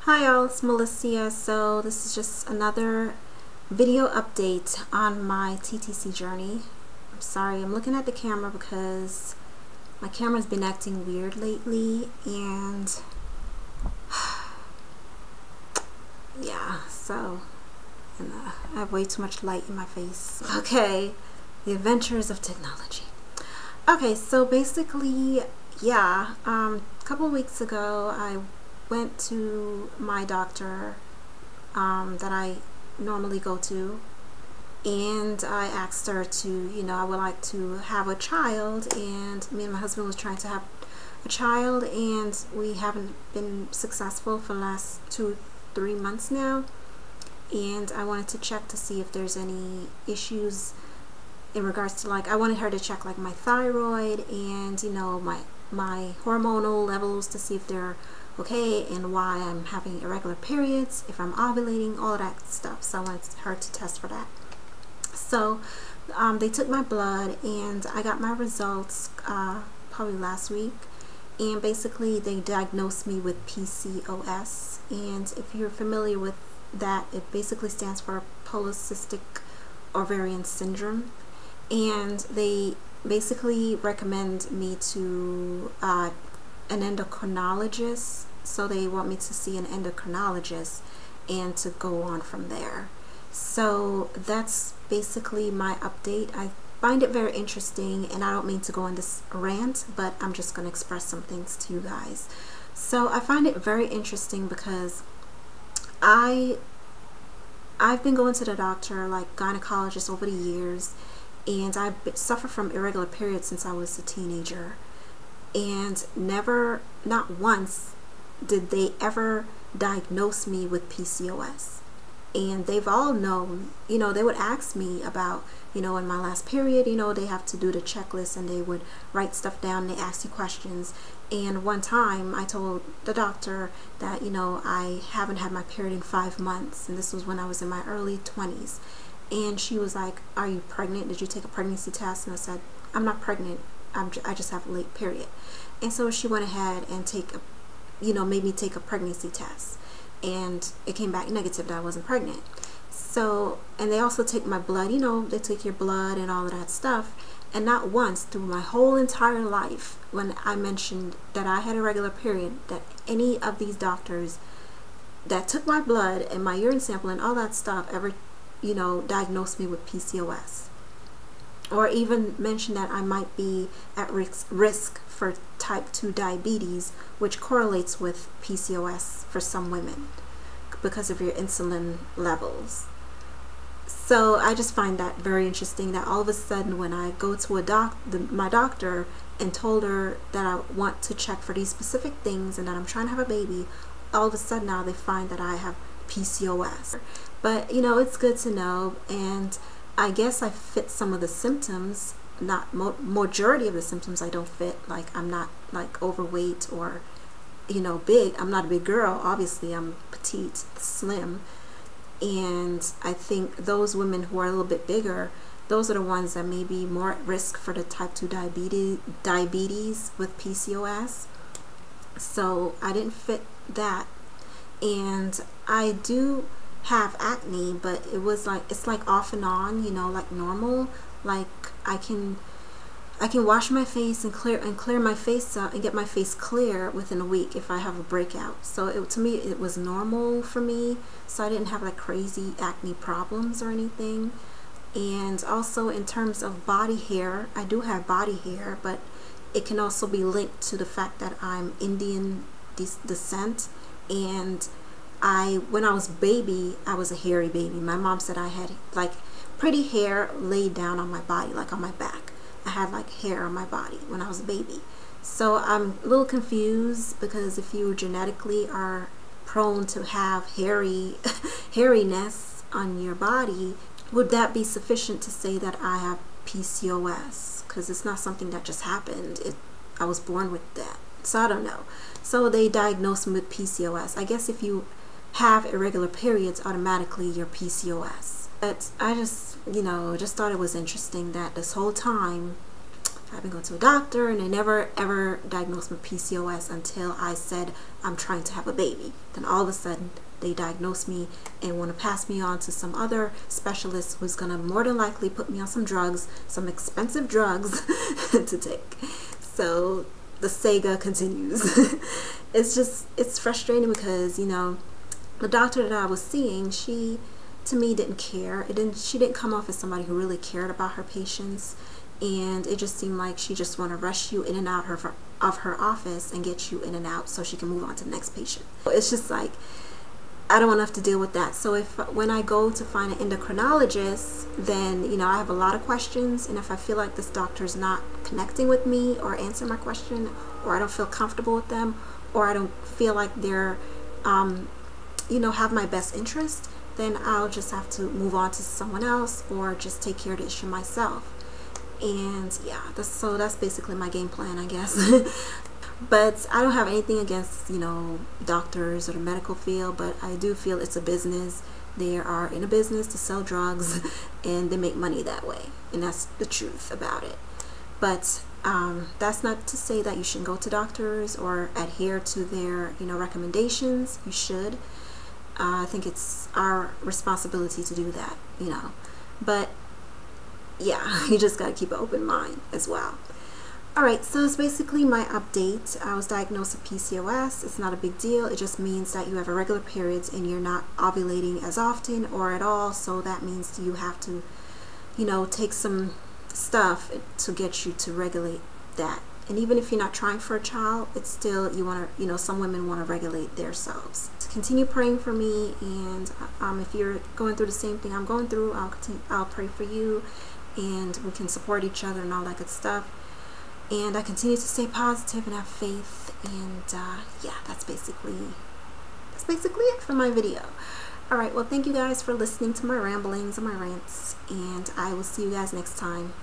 Hi all, it's Melissa. So this is just another video update on my TTC journey. I'm sorry, I'm looking at the camera because my camera's been acting weird lately, and yeah, I have way too much light in my face. Okay, the adventures of technology. Okay, so basically, yeah, a couple of weeks ago I went to my doctor that I normally go to, and I asked her to, I would like to have a child, and me and my husband was trying to have a child, and we haven't been successful for the last 2-3 months now, and I wanted to check to see if there's any issues in regards to, like, I wanted her to check like my thyroid and my hormonal levels to see if they're okay, and why I'm having irregular periods, if I'm ovulating, all of that stuff. So I wanted her to test for that. So they took my blood, and I got my results probably last week, and basically they diagnosed me with PCOS, and if you're familiar with that, it basically stands for polycystic ovarian syndrome, and they basically recommend me to an endocrinologist. So they want me to see an endocrinologist and to go on from there. So that's basically my update. I find it very interesting, and I don't mean to go on this rant, but I'm just going to express some things to you guys. So I find it very interesting because I've been going to the doctor, like gynecologist, over the years, and I've suffered from irregular periods since I was a teenager, and not once did they ever diagnose me with PCOS. And they've all known, they would ask me about, in my last period, they have to do the checklist, and they would write stuff down, and they ask you questions. And one time I told the doctor that, I haven't had my period in 5 months, and this was when I was in my early 20s. And she was like, "Are you pregnant? Did you take a pregnancy test?" And I said, "I'm not pregnant. I just have a late period." And so she went ahead and made me take a pregnancy test, and it came back negative that I wasn't pregnant. So, and they also take my blood, they take your blood and all of that stuff. And not once through my whole entire life, when I mentioned that I had a regular period, that any of these doctors that took my blood and my urine sample and all that stuff ever diagnosed me with PCOS, or even mentioned that I might be at risk for type 2 diabetes, which correlates with PCOS for some women because of your insulin levels. So I just find that very interesting, that all of a sudden when I go to my doctor and told her that I want to check for these specific things and that I'm trying to have a baby, all of a sudden now they find that I have PCOS. But it's good to know, and I guess I fit some of the symptoms. Not majority of the symptoms I don't fit. Like, I'm not like overweight or big. I'm not a big girl, obviously. I'm petite, slim, and I think those women who are a little bit bigger, those are the ones that may be more at risk for the type 2 diabetes with PCOS. So I didn't fit that, and I do have acne, but it's like off and on, like normal. Like I can wash my face and clear my face out and get my face clear within a week if I have a breakout. So to me it was normal for me, so I didn't have like crazy acne problems or anything. And also in terms of body hair, I do have body hair, but it can also be linked to the fact that I'm Indian descent, and when I was a baby, I was a hairy baby. My mom said I had like pretty hair laid down on my body, like on my back. I had like hair on my body when I was a baby. So I'm a little confused, because if you genetically are prone to have hairiness on your body, would that be sufficient to say that I have PCOS? Because it's not something that just happened. I was born with that. So I don't know. So they diagnosed me with PCOS. I guess if you have irregular periods, automatically you're PCOS. But I just thought it was interesting that this whole time I've been going to a doctor, and they never ever diagnosed me with PCOS until I said I'm trying to have a baby. Then all of a sudden they diagnose me and want to pass me on to some other specialist who's gonna more than likely put me on some drugs, some expensive drugs to take. So the saga continues. It's frustrating because, you know, the doctor that I was seeing, she to me didn't care. She didn't come off as somebody who really cared about her patients, and it just seemed like she just want to rush you in and out of her office and get you in and out so she can move on to the next patient. It's just like, I don't want to have to deal with that. So when I go to find an endocrinologist, then, you know, I have a lot of questions, and if I feel like this doctor is not connecting with me or answering my question, or I don't feel comfortable with them, or I don't feel like they're you know, have my best interest, then I'll just have to move on to someone else or just take care of the issue myself. And yeah, that's basically my game plan, I guess. But I don't have anything against, you know, doctors or the medical field, but I do feel it's a business. They are in a business to sell drugs, and they make money that way, and that's the truth about it. But that's not to say that you shouldn't go to doctors or adhere to their, you know, recommendations. You should. I think it's our responsibility to do that, you know. But yeah, you just got to keep an open mind as well. Alright, so it's basically my update. I was diagnosed with PCOS. It's not a big deal. It just means that you have irregular periods and you're not ovulating as often or at all. So that means you have to, you know, take some stuff to get you to regulate that. And even if you're not trying for a child, it's still, you want to, you know, some women want to regulate themselves. So continue praying for me, and if you're going through the same thing I'm going through, I'll pray for you, and we can support each other and all that good stuff. And I continue to stay positive and have faith, and yeah, that's basically it for my video. Alright, well, thank you guys for listening to my ramblings and my rants, and I will see you guys next time.